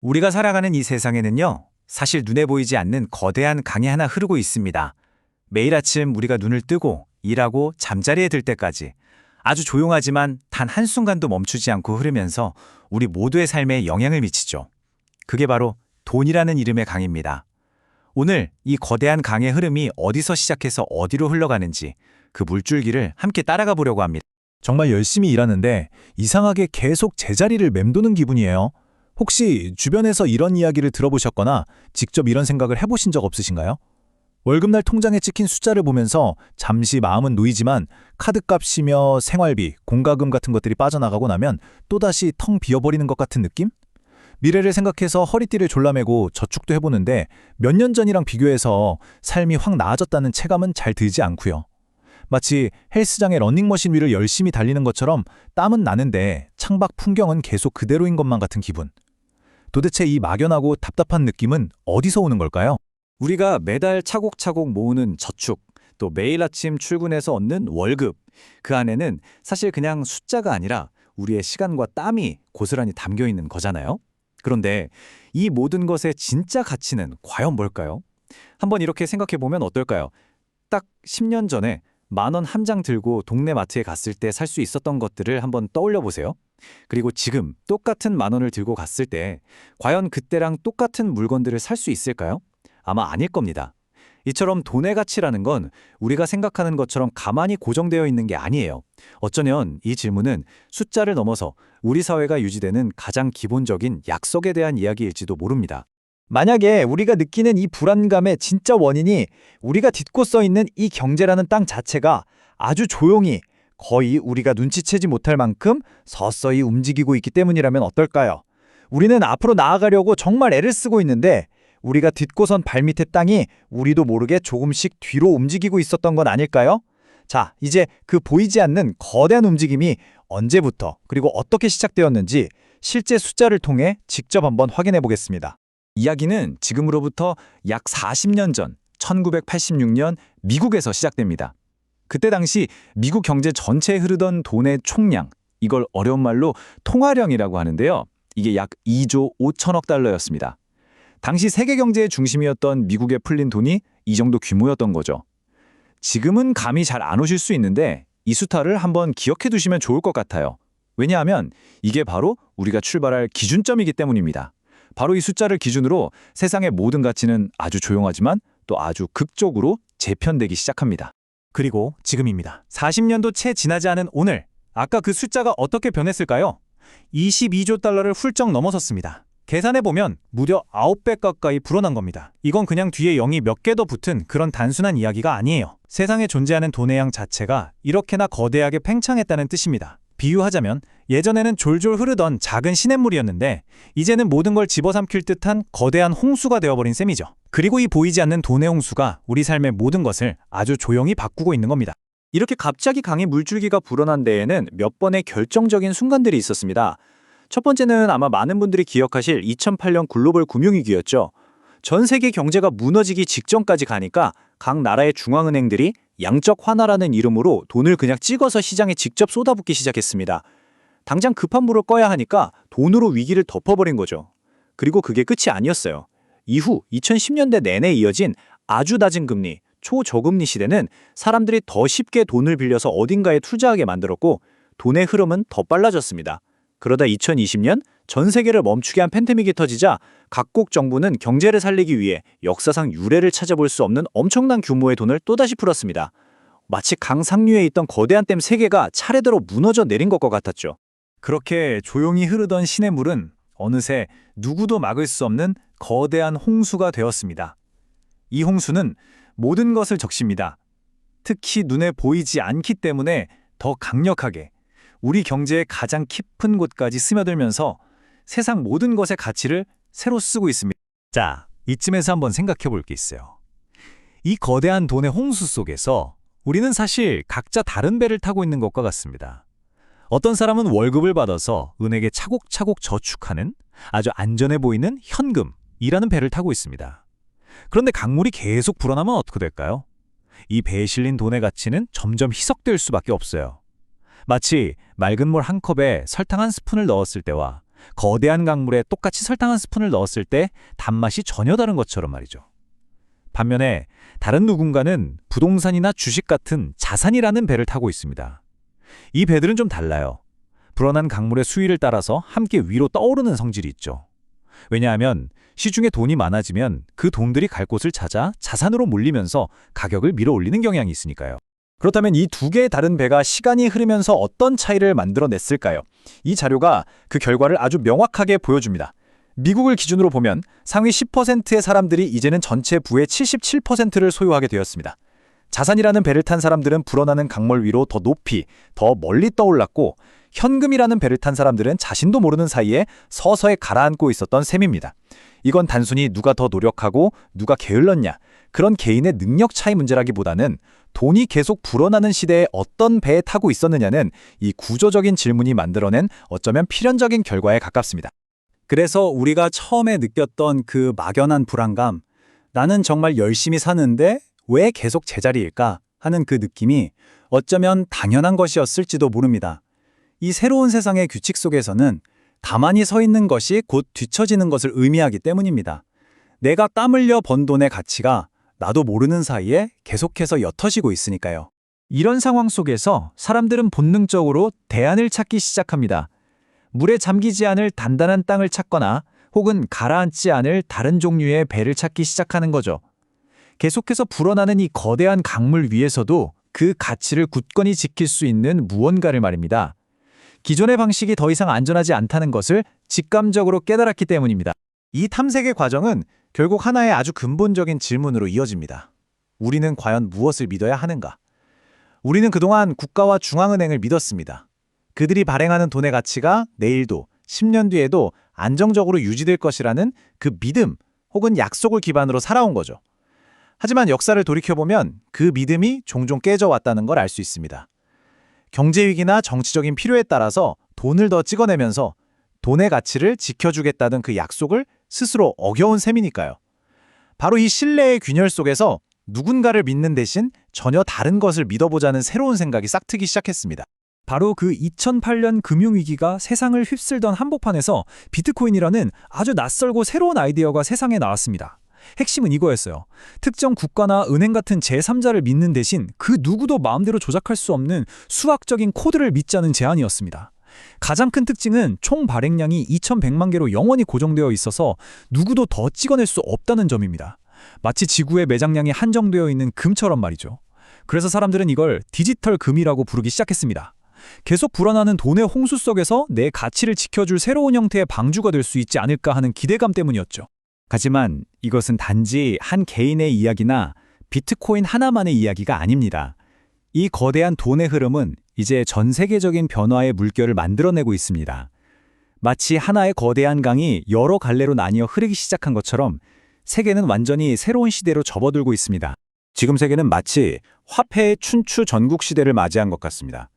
우리가 살아가는 이 세상에는요, 사실 눈에 보이지 않는 거대한 강이 하나 흐르고 있습니다. 매일 아침 우리가 눈을 뜨고 일하고 잠자리에 들 때까지 아주 조용하지만 단 한순간도 멈추지 않고 흐르면서 우리 모두의 삶에 영향을 미치죠. 그게 바로 돈이라는 이름의 강입니다. 오늘 이 거대한 강의 흐름이 어디서 시작해서 어디로 흘러가는지 그 물줄기를 함께 따라가 보려고 합니다. 정말 열심히 일하는데 이상하게 계속 제자리를 맴도는 기분이에요. 혹시 주변에서 이런 이야기를 들어보셨거나 직접 이런 생각을 해보신 적 없으신가요? 월급날 통장에 찍힌 숫자를 보면서 잠시 마음은 놓이지만 카드값이며 생활비, 공과금 같은 것들이 빠져나가고 나면 또다시 텅 비어버리는 것 같은 느낌? 미래를 생각해서 허리띠를 졸라매고 저축도 해보는데 몇 년 전이랑 비교해서 삶이 확 나아졌다는 체감은 잘 들지 않고요. 마치 헬스장의 러닝머신 위를 열심히 달리는 것처럼 땀은 나는데 창밖 풍경은 계속 그대로인 것만 같은 기분. 도대체 이 막연하고 답답한 느낌은 어디서 오는 걸까요? 우리가 매달 차곡차곡 모으는 저축, 또 매일 아침 출근해서 얻는 월급, 그 안에는 사실 그냥 숫자가 아니라 우리의 시간과 땀이 고스란히 담겨 있는 거잖아요. 그런데 이 모든 것의 진짜 가치는 과연 뭘까요? 한번 이렇게 생각해 보면 어떨까요? 딱 10년 전에 10,000원 한 장 들고 동네 마트에 갔을 때 살 수 있었던 것들을 한번 떠올려 보세요. 그리고 지금 똑같은 10,000원을 들고 갔을 때 과연 그때랑 똑같은 물건들을 살 수 있을까요? 아마 아닐 겁니다. 이처럼 돈의 가치라는 건 우리가 생각하는 것처럼 가만히 고정되어 있는 게 아니에요. 어쩌면 이 질문은 숫자를 넘어서 우리 사회가 유지되는 가장 기본적인 약속에 대한 이야기일지도 모릅니다. 만약에 우리가 느끼는 이 불안감의 진짜 원인이 우리가 딛고 써 있는 이 경제라는 땅 자체가 아주 조용히 거의 우리가 눈치채지 못할 만큼 서서히 움직이고 있기 때문이라면 어떨까요? 우리는 앞으로 나아가려고 정말 애를 쓰고 있는데 우리가 딛고선 발밑의 땅이 우리도 모르게 조금씩 뒤로 움직이고 있었던 건 아닐까요? 자, 이제 그 보이지 않는 거대한 움직임이 언제부터 그리고 어떻게 시작되었는지 실제 숫자를 통해 직접 한번 확인해 보겠습니다. 이야기는 지금으로부터 약 40년 전 1986년 미국에서 시작됩니다. 그때 당시 미국 경제 전체에 흐르던 돈의 총량, 이걸 어려운 말로 통화량이라고 하는데요. 이게 약 2조 5천억 달러였습니다. 당시 세계 경제의 중심이었던 미국에 풀린 돈이 이 정도 규모였던 거죠. 지금은 감이 잘 안 오실 수 있는데 이 숫자를 한번 기억해 두시면 좋을 것 같아요. 왜냐하면 이게 바로 우리가 출발할 기준점이기 때문입니다. 바로 이 숫자를 기준으로 세상의 모든 가치는 아주 조용하지만 또 아주 극적으로 재편되기 시작합니다. 그리고 지금입니다. 40년도 채 지나지 않은 오늘, 아까 그 숫자가 어떻게 변했을까요? 22조 달러를 훌쩍 넘어섰습니다. 계산해보면 무려 9배 가까이 불어난 겁니다. 이건 그냥 뒤에 0이 몇 개 더 붙은 그런 단순한 이야기가 아니에요. 세상에 존재하는 돈의 양 자체가 이렇게나 거대하게 팽창했다는 뜻입니다. 비유하자면 예전에는 졸졸 흐르던 작은 시냇물이었는데 이제는 모든 걸 집어삼킬 듯한 거대한 홍수가 되어버린 셈이죠. 그리고 이 보이지 않는 돈의 홍수가 우리 삶의 모든 것을 아주 조용히 바꾸고 있는 겁니다. 이렇게 갑자기 강의 물줄기가 불어난 데에는 몇 번의 결정적인 순간들이 있었습니다. 첫 번째는 아마 많은 분들이 기억하실 2008년 글로벌 금융위기였죠. 전 세계 경제가 무너지기 직전까지 가니까 각 나라의 중앙은행들이 양적 환화라는 이름으로 돈을 그냥 찍어서 시장에 직접 쏟아붓기 시작했습니다. 당장 급한 물을 꺼야 하니까 돈으로 위기를 덮어버린 거죠. 그리고 그게 끝이 아니었어요. 이후 2010년대 내내 이어진 아주 낮은 금리, 초저금리 시대는 사람들이 더 쉽게 돈을 빌려서 어딘가에 투자하게 만들었고 돈의 흐름은 더 빨라졌습니다. 그러다 2020년 전 세계를 멈추게 한 팬데믹이 터지자 각국 정부는 경제를 살리기 위해 역사상 유례를 찾아볼 수 없는 엄청난 규모의 돈을 또다시 풀었습니다. 마치 강 상류에 있던 거대한 댐 3개가 차례대로 무너져 내린 것과 같았죠. 그렇게 조용히 흐르던 시냇물은 어느새 누구도 막을 수 없는 거대한 홍수가 되었습니다. 이 홍수는 모든 것을 적십니다. 특히 눈에 보이지 않기 때문에 더 강력하게 우리 경제의 가장 깊은 곳까지 스며들면서 세상 모든 것의 가치를 새로 쓰고 있습니다. 자, 이쯤에서 한번 생각해 볼 게 있어요. 이 거대한 돈의 홍수 속에서 우리는 사실 각자 다른 배를 타고 있는 것과 같습니다. 어떤 사람은 월급을 받아서 은행에 차곡차곡 저축하는 아주 안전해 보이는 현금이라는 배를 타고 있습니다. 그런데 강물이 계속 불어나면 어떻게 될까요? 이 배에 실린 돈의 가치는 점점 희석될 수밖에 없어요. 마치 맑은 물 한 컵에 설탕 한 스푼을 넣었을 때와 거대한 강물에 똑같이 설탕 한 스푼을 넣었을 때 단맛이 전혀 다른 것처럼 말이죠. 반면에 다른 누군가는 부동산이나 주식 같은 자산이라는 배를 타고 있습니다. 이 배들은 좀 달라요. 불어난 강물의 수위를 따라서 함께 위로 떠오르는 성질이 있죠. 왜냐하면 시중에 돈이 많아지면 그 돈들이 갈 곳을 찾아 자산으로 몰리면서 가격을 밀어 올리는 경향이 있으니까요. 그렇다면 이 두 개의 다른 배가 시간이 흐르면서 어떤 차이를 만들어냈을까요? 이 자료가 그 결과를 아주 명확하게 보여줍니다. 미국을 기준으로 보면 상위 10%의 사람들이 이제는 전체 부의 77%를 소유하게 되었습니다. 자산이라는 배를 탄 사람들은 불어나는 강물 위로 더 높이, 더 멀리 떠올랐고 현금이라는 배를 탄 사람들은 자신도 모르는 사이에 서서히 가라앉고 있었던 셈입니다. 이건 단순히 누가 더 노력하고 누가 게을렀냐, 그런 개인의 능력 차이 문제라기보다는 돈이 계속 불어나는 시대에 어떤 배에 타고 있었느냐는 이 구조적인 질문이 만들어낸 어쩌면 필연적인 결과에 가깝습니다. 그래서 우리가 처음에 느꼈던 그 막연한 불안감, 나는 정말 열심히 사는데 왜 계속 제자리일까 하는 그 느낌이 어쩌면 당연한 것이었을지도 모릅니다. 이 새로운 세상의 규칙 속에서는 가만히 서 있는 것이 곧 뒤처지는 것을 의미하기 때문입니다. 내가 땀 흘려 번 돈의 가치가 나도 모르는 사이에 계속해서 옅어지고 있으니까요. 이런 상황 속에서 사람들은 본능적으로 대안을 찾기 시작합니다. 물에 잠기지 않을 단단한 땅을 찾거나 혹은 가라앉지 않을 다른 종류의 배를 찾기 시작하는 거죠. 계속해서 불어나는 이 거대한 강물 위에서도 그 가치를 굳건히 지킬 수 있는 무언가를 말입니다. 기존의 방식이 더 이상 안전하지 않다는 것을 직감적으로 깨달았기 때문입니다. 이 탐색의 과정은 결국 하나의 아주 근본적인 질문으로 이어집니다. 우리는 과연 무엇을 믿어야 하는가? 우리는 그동안 국가와 중앙은행을 믿었습니다. 그들이 발행하는 돈의 가치가 내일도 10년 뒤에도 안정적으로 유지될 것이라는 그 믿음 혹은 약속을 기반으로 살아온 거죠. 하지만 역사를 돌이켜보면 그 믿음이 종종 깨져왔다는 걸 알 수 있습니다. 경제위기나 정치적인 필요에 따라서 돈을 더 찍어내면서 돈의 가치를 지켜주겠다던 그 약속을 스스로 어겨온 셈이니까요. 바로 이 신뢰의 균열 속에서 누군가를 믿는 대신 전혀 다른 것을 믿어보자는 새로운 생각이 싹트기 시작했습니다. 바로 그 2008년 금융위기가 세상을 휩쓸던 한복판에서 비트코인이라는 아주 낯설고 새로운 아이디어가 세상에 나왔습니다. 핵심은 이거였어요. 특정 국가나 은행 같은 제3자를 믿는 대신 그 누구도 마음대로 조작할 수 없는 수학적인 코드를 믿자는 제안이었습니다. 가장 큰 특징은 총 발행량이 2100만 개로 영원히 고정되어 있어서 누구도 더 찍어낼 수 없다는 점입니다. 마치 지구의 매장량이 한정되어 있는 금처럼 말이죠. 그래서 사람들은 이걸 디지털 금이라고 부르기 시작했습니다. 계속 불어나는 돈의 홍수 속에서 내 가치를 지켜줄 새로운 형태의 방주가 될 수 있지 않을까 하는 기대감 때문이었죠. 하지만 이것은 단지 한 개인의 이야기나 비트코인 하나만의 이야기가 아닙니다. 이 거대한 돈의 흐름은 이제 전 세계적인 변화의 물결을 만들어내고 있습니다. 마치 하나의 거대한 강이 여러 갈래로 나뉘어 흐르기 시작한 것처럼 세계는 완전히 새로운 시대로 접어들고 있습니다. 지금 세계는 마치 화폐의 춘추 전국 시대를 맞이한 것 같습니다.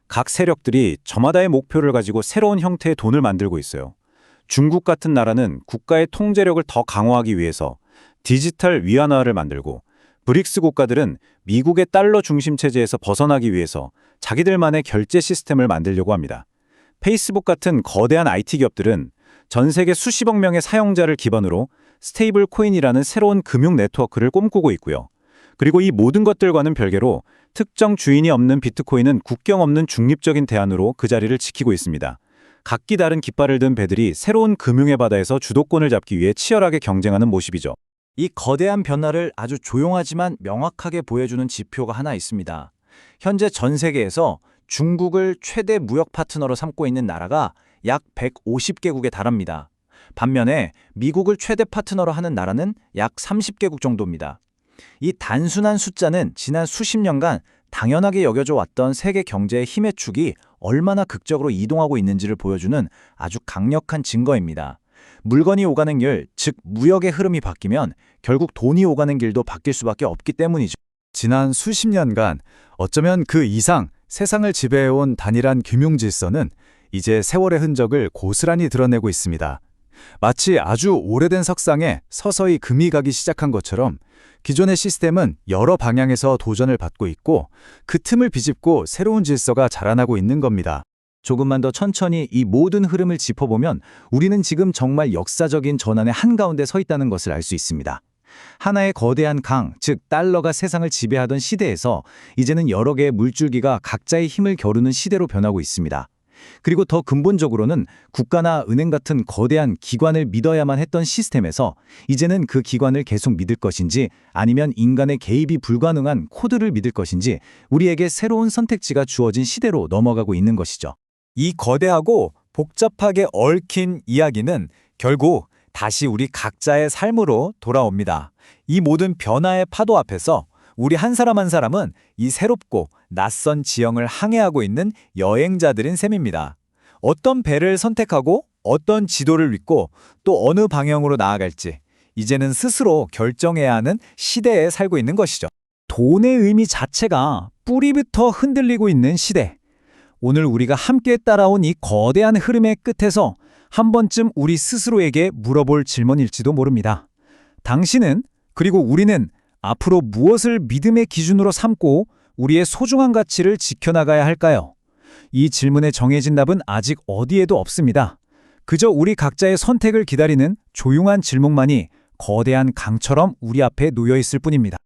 각 세력들이 저마다의 목표를 가지고 새로운 형태의 돈을 만들고 있어요. 중국 같은 나라는 국가의 통제력을 더 강화하기 위해서 디지털 위안화를 만들고, 브릭스 국가들은 미국의 달러 중심 체제에서 벗어나기 위해서 자기들만의 결제 시스템을 만들려고 합니다. 페이스북 같은 거대한 IT 기업들은 전 세계 수십억 명의 사용자를 기반으로 스테이블 코인이라는 새로운 금융 네트워크를 꿈꾸고 있고요. 그리고 이 모든 것들과는 별개로 특정 주인이 없는 비트코인은 국경 없는 중립적인 대안으로 그 자리를 지키고 있습니다. 각기 다른 깃발을 든 배들이 새로운 금융의 바다에서 주도권을 잡기 위해 치열하게 경쟁하는 모습이죠. 이 거대한 변화를 아주 조용하지만 명확하게 보여주는 지표가 하나 있습니다. 현재 전 세계에서 중국을 최대 무역 파트너로 삼고 있는 나라가 약 150개국에 달합니다. 반면에 미국을 최대 파트너로 하는 나라는 약 30개국 정도입니다. 이 단순한 숫자는 지난 수십 년간 당연하게 여겨져 왔던 세계 경제의 힘의 축이 얼마나 극적으로 이동하고 있는지를 보여주는 아주 강력한 증거입니다. 물건이 오가는 길, 즉 무역의 흐름이 바뀌면 결국 돈이 오가는 길도 바뀔 수밖에 없기 때문이죠. 지난 수십 년간 어쩌면 그 이상 세상을 지배해온 단일한 금융 질서는 이제 세월의 흔적을 고스란히 드러내고 있습니다. 마치 아주 오래된 석상에 서서히 금이 가기 시작한 것처럼 기존의 시스템은 여러 방향에서 도전을 받고 있고 그 틈을 비집고 새로운 질서가 자라나고 있는 겁니다. 조금만 더 천천히 이 모든 흐름을 짚어보면 우리는 지금 정말 역사적인 전환의 한가운데 서 있다는 것을 알 수 있습니다. 하나의 거대한 강, 즉 달러가 세상을 지배하던 시대에서 이제는 여러 개의 물줄기가 각자의 힘을 겨루는 시대로 변하고 있습니다. 그리고 더 근본적으로는 국가나 은행 같은 거대한 기관을 믿어야만 했던 시스템에서 이제는 그 기관을 계속 믿을 것인지 아니면 인간의 개입이 불가능한 코드를 믿을 것인지 우리에게 새로운 선택지가 주어진 시대로 넘어가고 있는 것이죠. 이 거대하고 복잡하게 얽힌 이야기는 결국 다시 우리 각자의 삶으로 돌아옵니다. 이 모든 변화의 파도 앞에서 우리 한 사람 한 사람은 이 새롭고 낯선 지형을 항해하고 있는 여행자들인 셈입니다. 어떤 배를 선택하고 어떤 지도를 믿고 또 어느 방향으로 나아갈지 이제는 스스로 결정해야 하는 시대에 살고 있는 것이죠. 돈의 의미 자체가 뿌리부터 흔들리고 있는 시대. 오늘 우리가 함께 따라온 이 거대한 흐름의 끝에서 한 번쯤 우리 스스로에게 물어볼 질문일지도 모릅니다. 당신은 그리고 우리는 앞으로 무엇을 믿음의 기준으로 삼고 우리의 소중한 가치를 지켜나가야 할까요? 이 질문에 정해진 답은 아직 어디에도 없습니다. 그저 우리 각자의 선택을 기다리는 조용한 질문만이 거대한 강처럼 우리 앞에 놓여 있을 뿐입니다.